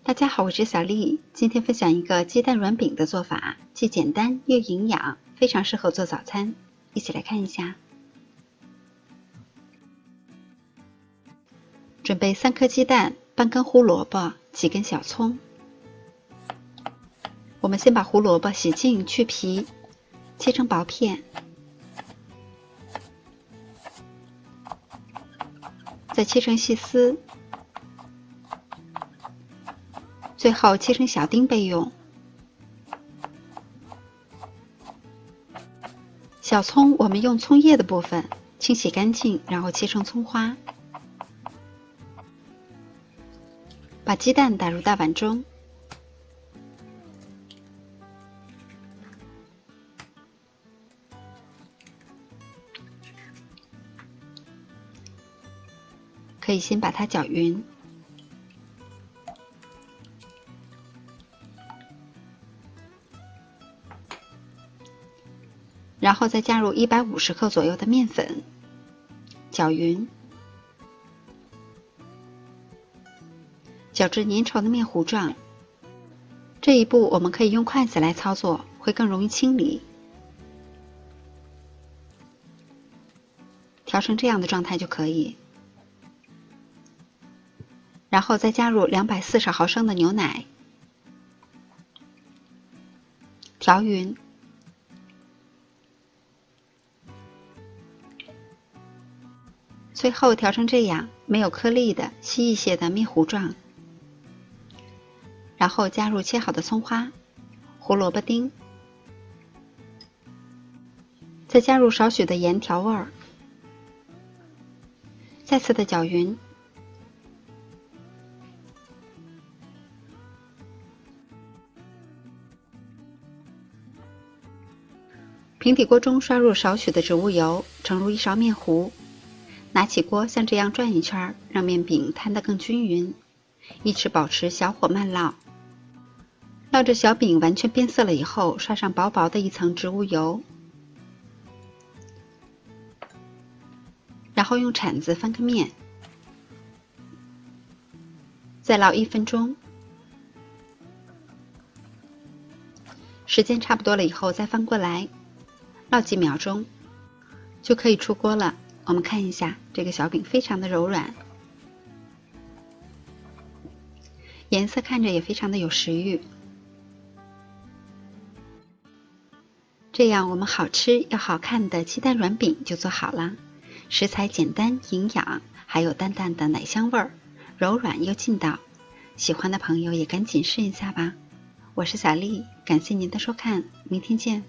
大家好，我是小丽，今天分享一个鸡蛋软饼的做法，既简单又营养，非常适合做早餐。一起来看一下。准备3颗鸡蛋、半根胡萝卜、几根小葱。我们先把胡萝卜洗净去皮，切成薄片，再切成细丝，最后切成小丁备用。小葱我们用葱叶的部分清洗干净，然后切成葱花。把鸡蛋打入大碗中，可以先把它搅匀，然后再加入150克左右的面粉，搅匀，搅至粘稠的面糊状。这一步我们可以用筷子来操作，会更容易清理。调成这样的状态就可以。然后再加入240毫升的牛奶，调匀。最后调成这样没有颗粒的稀一些的面糊状，然后加入切好的葱花、胡萝卜丁，再加入少许的盐调味儿，再次的搅匀。平底锅中刷入少许的植物油，盛入1勺面糊，拿起锅像这样转一圈，让面饼摊得更均匀，一直保持小火慢烙。烙至小饼完全变色了以后，刷上薄薄的一层植物油，然后用铲子翻个面，再烙1分钟。时间差不多了以后再翻过来，烙几秒钟就可以出锅了。我们看一下，这个小饼非常的柔软，颜色看着也非常的有食欲。这样我们好吃又好看的鸡蛋软饼就做好了。食材简单营养，还有淡淡的奶香味儿，柔软又劲道。喜欢的朋友也赶紧试一下吧。我是小丽，感谢您的收看，明天见。